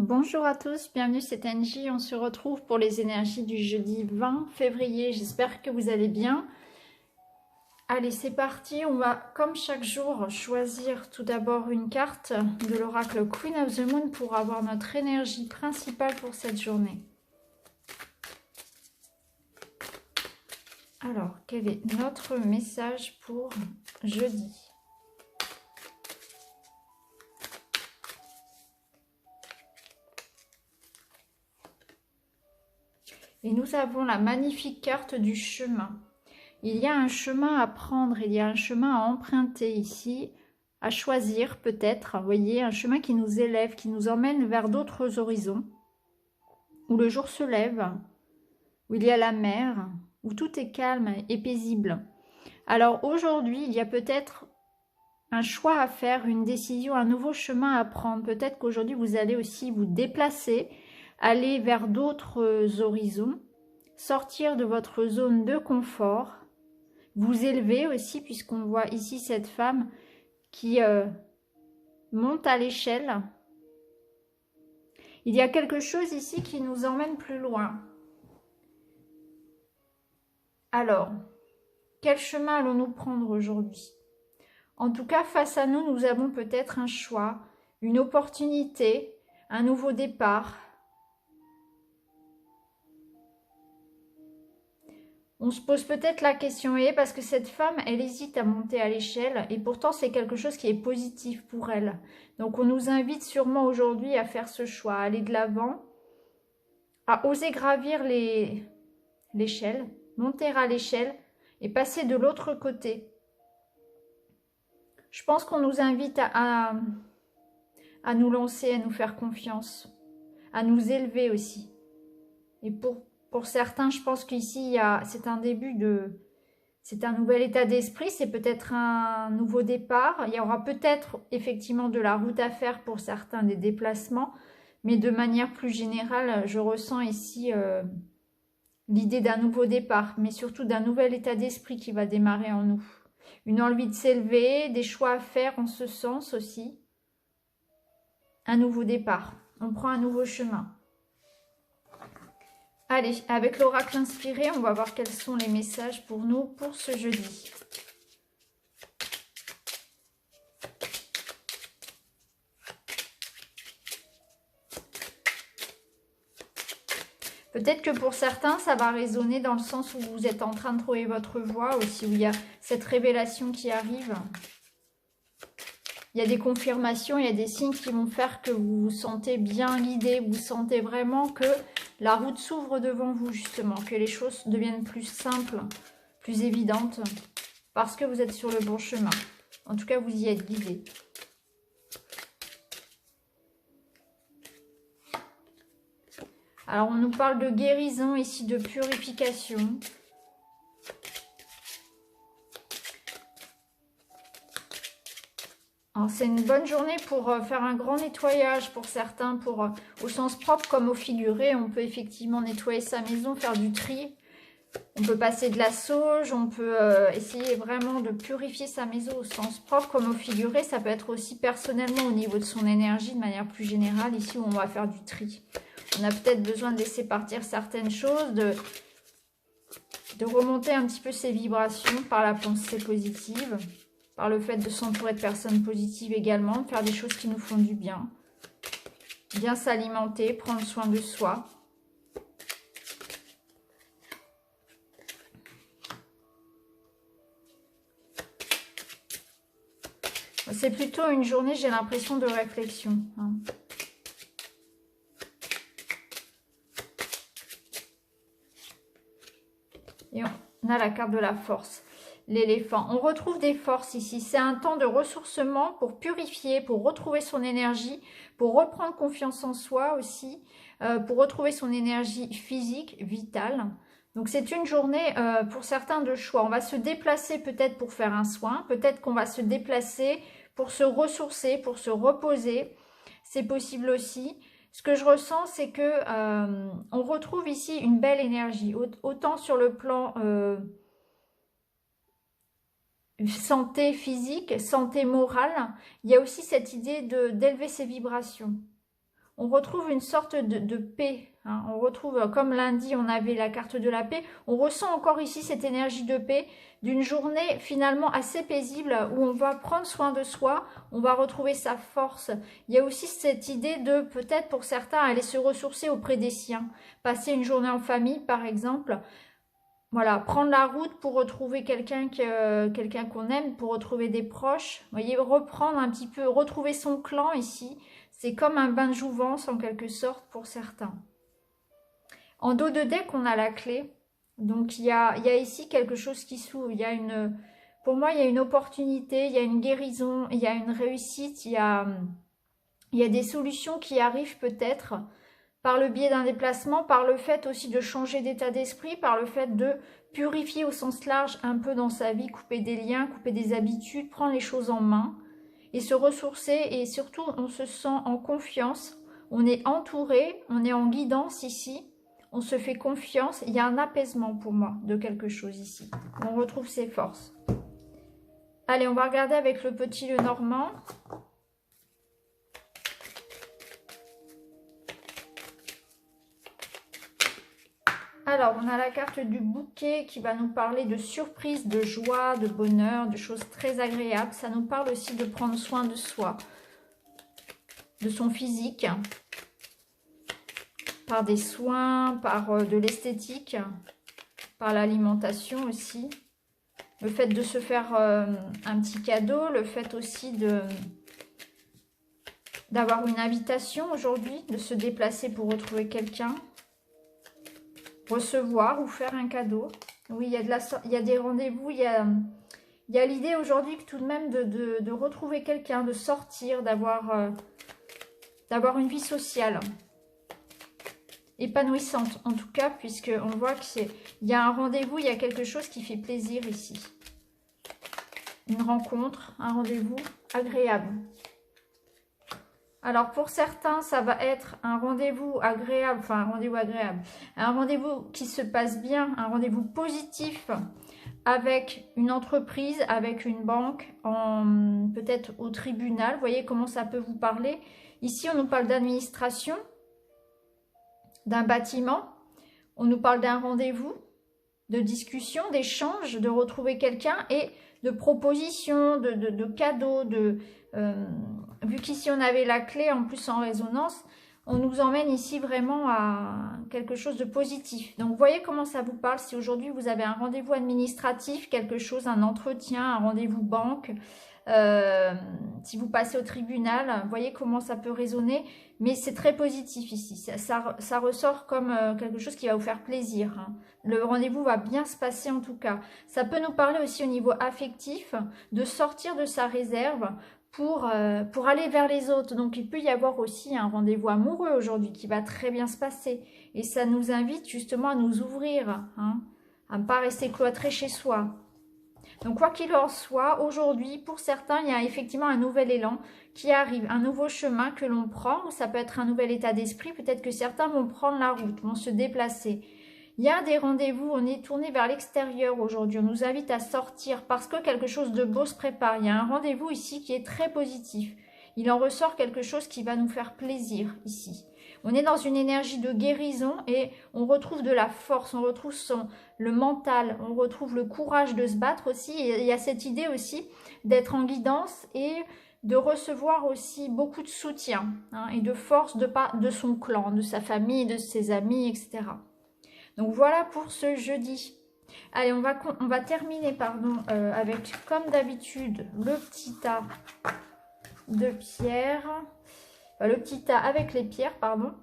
Bonjour à tous, bienvenue, c'est Angie. On se retrouve pour les énergies du jeudi 20 février. J'espère que vous allez bien. Allez, c'est parti. On va, comme chaque jour, choisir tout d'abord une carte de l'oracle Queen of the Moon pour avoir notre énergie principale pour cette journée. Alors, quel est notre message pour jeudi ? Et nous avons la magnifique carte du chemin. Il y a un chemin à prendre, il y a un chemin à emprunter ici, à choisir peut-être. Vous voyez, un chemin qui nous élève, qui nous emmène vers d'autres horizons, où le jour se lève, où il y a la mer, où tout est calme et paisible. Alors aujourd'hui, il y a peut-être un choix à faire, une décision, un nouveau chemin à prendre. Peut-être qu'aujourd'hui, vous allez aussi vous déplacer, aller vers d'autres horizons, sortir de votre zone de confort, vous élever aussi, puisqu'on voit ici cette femme qui monte à l'échelle. Il y a quelque chose ici qui nous emmène plus loin. Alors, quel chemin allons-nous prendre aujourd'hui? En tout cas, face à nous, nous avons peut-être un choix, une opportunité, un nouveau départ. On se pose peut-être la question, et parce que cette femme, elle hésite à monter à l'échelle, et pourtant c'est quelque chose qui est positif pour elle. Donc on nous invite sûrement aujourd'hui à faire ce choix, à aller de l'avant, à oser gravir l'échelle, monter à l'échelle et passer de l'autre côté. Je pense qu'on nous invite à nous lancer, à nous faire confiance, à nous élever aussi. Et pour certains, je pense qu'ici, c'est un début c'est un nouvel état d'esprit, c'est peut-être un nouveau départ. Il y aura peut-être effectivement de la route à faire pour certains, des déplacements, mais de manière plus générale, je ressens ici l'idée d'un nouveau départ, mais surtout d'un nouvel état d'esprit qui va démarrer en nous. Une envie de s'élever, des choix à faire en ce sens aussi. Un nouveau départ, on prend un nouveau chemin. Allez, avec l'oracle inspiré, on va voir quels sont les messages pour nous pour ce jeudi. Peut-être que pour certains, ça va résonner dans le sens où vous êtes en train de trouver votre voie aussi, où il y a cette révélation qui arrive. Il y a des confirmations, il y a des signes qui vont faire que vous vous sentez bien guidé, vous sentez vraiment que la route s'ouvre devant vous justement, que les choses deviennent plus simples, plus évidentes, parce que vous êtes sur le bon chemin. En tout cas, vous y êtes guidé. Alors, on nous parle de guérison ici, de purification. C'est une bonne journée pour faire un grand nettoyage pour certains, au sens propre comme au figuré. On peut effectivement nettoyer sa maison, faire du tri. On peut passer de la sauge, on peut essayer vraiment de purifier sa maison au sens propre comme au figuré. Ça peut être aussi personnellement au niveau de son énergie de manière plus générale, ici où on va faire du tri. On a peut-être besoin de laisser partir certaines choses, de remonter un petit peu ses vibrations par la pensée positive, par le fait de s'entourer de personnes positives également, de faire des choses qui nous font du bien. Bien s'alimenter, prendre soin de soi. C'est plutôt une journée, j'ai l'impression, de réflexion. Et on a la carte de la force. L'éléphant. On retrouve des forces ici. C'est un temps de ressourcement pour purifier, pour retrouver son énergie, pour reprendre confiance en soi aussi, pour retrouver son énergie physique, vitale. Donc c'est une journée pour certains de choix. On va se déplacer peut-être pour faire un soin, peut-être qu'on va se déplacer pour se ressourcer, pour se reposer. C'est possible aussi. Ce que je ressens, c'est que on retrouve ici une belle énergie, autant sur le plan santé physique, santé morale, il y a aussi cette idée d'élever ses vibrations. on retrouve une sorte de paix. Hein. On retrouve, comme lundi, on avait la carte de la paix. On ressent encore ici cette énergie de paix d'une journée finalement assez paisible où on va prendre soin de soi, on va retrouver sa force. Il y a aussi cette idée de peut-être pour certains aller se ressourcer auprès des siens. Passer une journée en famille par exemple. Voilà, prendre la route pour retrouver quelqu'un qu'on aime, pour retrouver des proches. Vous voyez, reprendre un petit peu, retrouver son clan ici. C'est comme un bain de jouvence en quelque sorte pour certains. En dos de deck, on a la clé. Donc, il y a ici quelque chose qui s'ouvre. Pour moi, il y a une opportunité, il y a une guérison, il y a une réussite, il y a des solutions qui arrivent peut-être par le biais d'un déplacement, par le fait aussi de changer d'état d'esprit, par le fait de purifier au sens large un peu dans sa vie, couper des liens, couper des habitudes, prendre les choses en main et se ressourcer. Et surtout, on se sent en confiance, on est entouré, on est en guidance ici, on se fait confiance. Il y a un apaisement pour moi de quelque chose ici. On retrouve ses forces. Allez, on va regarder avec le petit Lenormand. Alors, on a la carte du bouquet qui va nous parler de surprise, de joie, de bonheur, de choses très agréables. Ça nous parle aussi de prendre soin de soi, de son physique, par des soins, par de l'esthétique, par l'alimentation aussi. Le fait de se faire un petit cadeau, le fait aussi d'avoir une invitation aujourd'hui, de se déplacer pour retrouver quelqu'un. Recevoir ou faire un cadeau. Oui, il y a des rendez-vous, il y a l'idée aujourd'hui que tout de même de retrouver quelqu'un, de sortir, d'avoir une vie sociale épanouissante en tout cas, puisqu'on voit qu'il y a un rendez-vous, il y a quelque chose qui fait plaisir ici. Une rencontre, un rendez-vous agréable. Alors, pour certains, ça va être un rendez-vous agréable, enfin, un rendez-vous qui se passe bien, un rendez-vous positif avec une entreprise, avec une banque, peut-être au tribunal. Vous voyez comment ça peut vous parler. Ici, on nous parle d'administration, d'un bâtiment. On nous parle d'un rendez-vous, de discussion, d'échange, de retrouver quelqu'un et de propositions, de cadeaux, vu qu'ici on avait la clé en plus en résonance, on nous emmène ici vraiment à quelque chose de positif. Donc, vous voyez comment ça vous parle. Si aujourd'hui vous avez un rendez-vous administratif, quelque chose, un entretien, un rendez-vous banque, si vous passez au tribunal, vous voyez comment ça peut résonner. Mais c'est très positif ici. Ça ressort comme quelque chose qui va vous faire plaisir. Hein. Le rendez-vous va bien se passer en tout cas. Ça peut nous parler aussi au niveau affectif, de sortir de sa réserve pour aller vers les autres. Donc, il peut y avoir aussi un rendez-vous amoureux aujourd'hui qui va très bien se passer. Et ça nous invite justement à nous ouvrir, hein, à ne pas rester cloîtré chez soi. Donc, quoi qu'il en soit, aujourd'hui, pour certains, il y a effectivement un nouvel élan qui arrive, un nouveau chemin que l'on prend. Ça peut être un nouvel état d'esprit. Peut-être que certains vont prendre la route, vont se déplacer. Il y a des rendez-vous, on est tourné vers l'extérieur aujourd'hui. On nous invite à sortir parce que quelque chose de beau se prépare. Il y a un rendez-vous ici qui est très positif. Il en ressort quelque chose qui va nous faire plaisir ici. On est dans une énergie de guérison et on retrouve de la force, on retrouve le mental, on retrouve le courage de se battre aussi. Et il y a cette idée aussi d'être en guidance et de recevoir aussi beaucoup de soutien, hein, et de force de son clan, de sa famille, de ses amis, etc. Donc voilà pour ce jeudi. Allez, on va terminer avec, comme d'habitude, le petit tas de pierres. Le petit tas avec les pierres, pardon.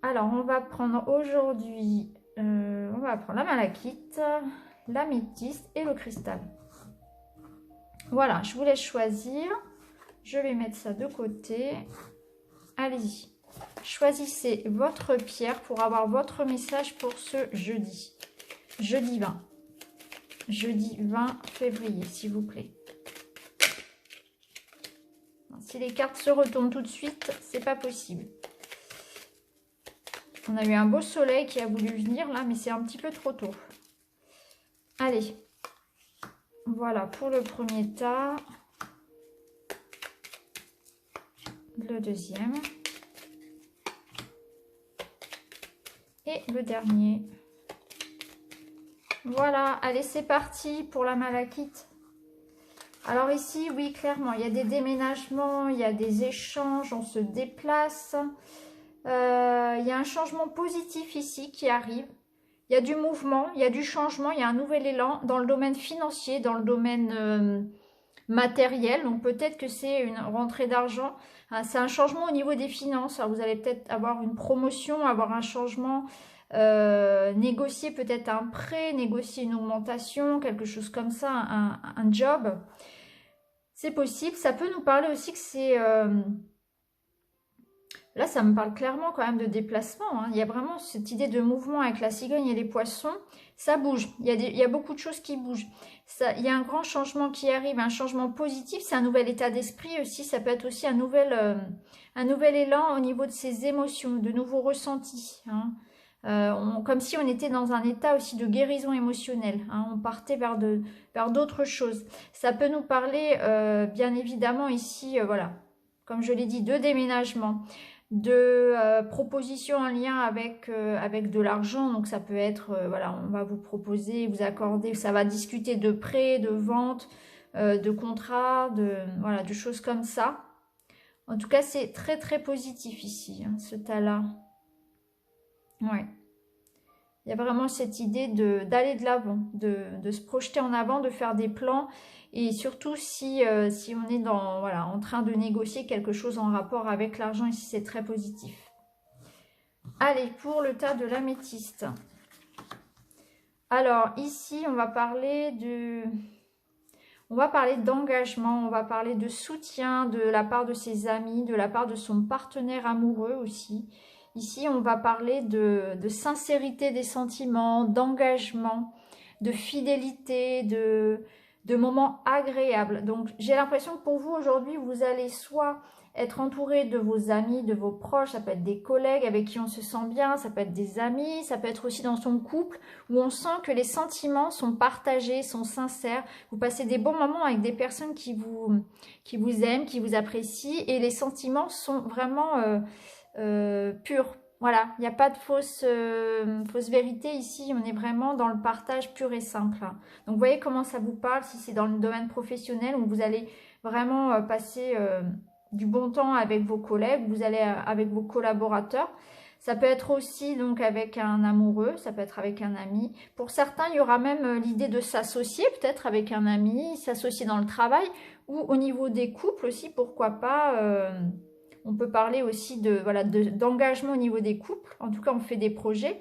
Alors, on va prendre aujourd'hui, on va prendre la malachite, l'améthyste et le cristal. Voilà, je vous laisse choisir. Je vais mettre ça de côté. Allez-y. Choisissez votre pierre pour avoir votre message pour ce jeudi. Jeudi 20. Jeudi 20 février, s'il vous plaît. Si les cartes se retournent tout de suite, c'est pas possible. On a eu un beau soleil qui a voulu venir là, mais c'est un petit peu trop tôt. Allez. Voilà pour le premier tas. Le deuxième. Et le dernier. Voilà, allez, c'est parti pour la malachite. Alors ici, oui, clairement, il y a des déménagements, il y a des échanges, on se déplace. Il y a un changement positif ici qui arrive. Il y a du mouvement, il y a du changement, il y a un nouvel élan dans le domaine financier, dans le domaine matériel. Donc peut-être que c'est une rentrée d'argent. C'est un changement au niveau des finances. Alors, vous allez peut-être avoir une promotion, avoir un changement, négocier peut-être un prêt, négocier une augmentation, quelque chose comme ça, un job. C'est possible. Ça peut nous parler aussi que c'est... Là, ça me parle clairement quand même de déplacement. Hein. Il y a vraiment cette idée de mouvement avec la cigogne et les poissons. Ça bouge. Il y a beaucoup de choses qui bougent. Il y a un grand changement qui arrive, un changement positif. C'est un nouvel état d'esprit aussi. Ça peut être aussi un nouvel élan au niveau de ses émotions, de nouveaux ressentis. Hein. Comme si on était dans un état aussi de guérison émotionnelle. Hein. On partait vers d'autres choses. Ça peut nous parler, bien évidemment, ici, voilà, comme je l'ai dit, de déménagement, de propositions en lien avec de l'argent. Donc ça peut être, voilà, on va vous proposer, vous accorder, ça va discuter de prêts, de ventes, de contrats, voilà, de choses comme ça. En tout cas, c'est très très positif ici, hein, ce tas-là. Ouais. Il y a vraiment cette idée d'aller de l'avant, de se projeter en avant, de faire des plans. Et surtout si on est voilà, en train de négocier quelque chose en rapport avec l'argent, ici c'est très positif. Allez, pour le tas de l'améthyste. Alors ici, on va parler d'engagement, on va parler de soutien de la part de ses amis, de la part de son partenaire amoureux aussi. Ici, on va parler de sincérité des sentiments, d'engagement, de fidélité, de moments agréables. Donc, j'ai l'impression que pour vous, aujourd'hui, vous allez soit être entouré de vos amis, de vos proches, ça peut être des collègues avec qui on se sent bien, ça peut être des amis, ça peut être aussi dans son couple, où on sent que les sentiments sont partagés, sont sincères. Vous passez des bons moments avec des personnes qui vous aiment, qui vous apprécient, et les sentiments sont vraiment... pur. Voilà, il n'y a pas de fausse vérité ici, on est vraiment dans le partage pur et simple. Donc, vous voyez comment ça vous parle, si c'est dans le domaine professionnel, où vous allez vraiment passer du bon temps avec vos collègues, vous allez avec vos collaborateurs. Ça peut être aussi donc avec un amoureux, ça peut être avec un ami. Pour certains, il y aura même l'idée de s'associer peut-être avec un ami, s'associer dans le travail, ou au niveau des couples aussi, pourquoi pas... On peut parler aussi d'engagement au niveau des couples. En tout cas, on fait des projets.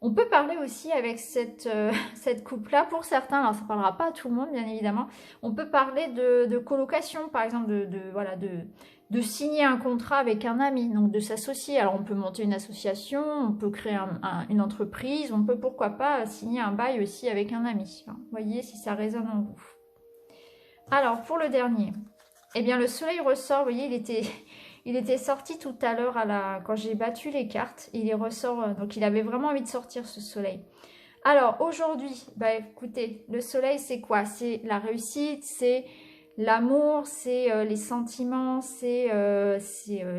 On peut parler aussi avec cette couple-là. Pour certains, alors ça ne parlera pas à tout le monde, bien évidemment. On peut parler de colocation, par exemple, de signer un contrat avec un ami, donc de s'associer. Alors, on peut monter une association, on peut créer une entreprise, on peut, pourquoi pas, signer un bail aussi avec un ami. Vous voyez si ça résonne en vous. Alors, pour le dernier, eh bien, le soleil ressort, vous voyez, il était sorti tout à l'heure quand j'ai battu les cartes. Il ressort, donc il avait vraiment envie de sortir ce soleil. Alors aujourd'hui, bah écoutez, le soleil c'est quoi? C'est la réussite, c'est l'amour, c'est les sentiments, c'est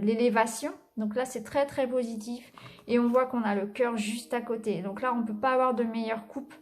l'élévation. Donc là c'est très très positif. Et on voit qu'on a le cœur juste à côté. Donc là on ne peut pas avoir de meilleure coupe.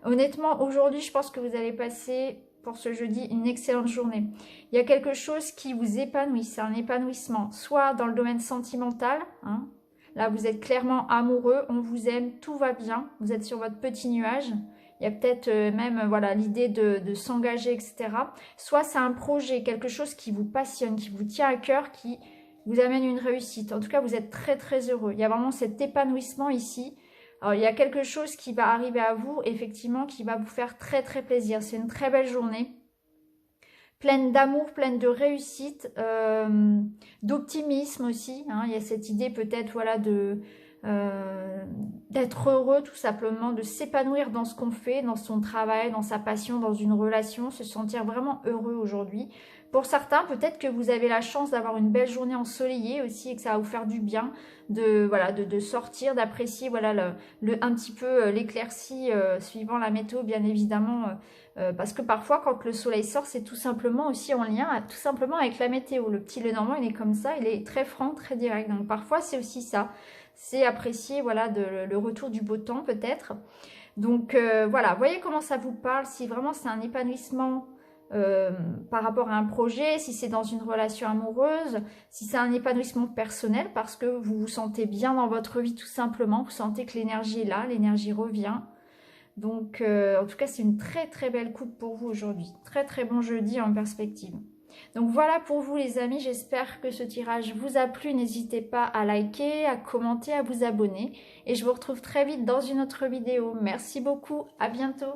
Honnêtement, aujourd'hui je pense que vous allez passer... pour ce jeudi, une excellente journée. Il y a quelque chose qui vous épanouit, c'est un épanouissement, soit dans le domaine sentimental, hein, là vous êtes clairement amoureux, on vous aime, tout va bien, vous êtes sur votre petit nuage, il y a peut-être même voilà l'idée de s'engager, etc. Soit c'est un projet, quelque chose qui vous passionne, qui vous tient à cœur, qui vous amène une réussite. En tout cas, vous êtes très très heureux. Il y a vraiment cet épanouissement ici. Alors, il y a quelque chose qui va arriver à vous, effectivement, qui va vous faire très, très plaisir. C'est une très belle journée, pleine d'amour, pleine de réussite, d'optimisme aussi. Hein. Il y a cette idée peut-être, voilà, d'être heureux, tout simplement, de s'épanouir dans ce qu'on fait, dans son travail, dans sa passion, dans une relation, se sentir vraiment heureux aujourd'hui. Pour certains, peut-être que vous avez la chance d'avoir une belle journée ensoleillée aussi et que ça va vous faire du bien de, voilà, de sortir, d'apprécier voilà, un petit peu l'éclaircie suivant la météo, bien évidemment. Parce que parfois, quand le soleil sort, c'est tout simplement aussi en lien tout simplement avec la météo. Le petit Lenormand, il est comme ça, il est très franc, très direct. Donc parfois, c'est aussi ça. C'est apprécier voilà, le retour du beau temps peut-être. Donc voilà, voyez comment ça vous parle, si vraiment c'est un épanouissement par rapport à un projet, si c'est dans une relation amoureuse, si c'est un épanouissement personnel parce que vous vous sentez bien dans votre vie tout simplement, vous sentez que l'énergie est là, l'énergie revient. Donc en tout cas c'est une très très belle coupe pour vous aujourd'hui, très très bon jeudi en perspective. Donc voilà pour vous les amis, j'espère que ce tirage vous a plu, n'hésitez pas à liker, à commenter, à vous abonner et je vous retrouve très vite dans une autre vidéo. Merci beaucoup, à bientôt.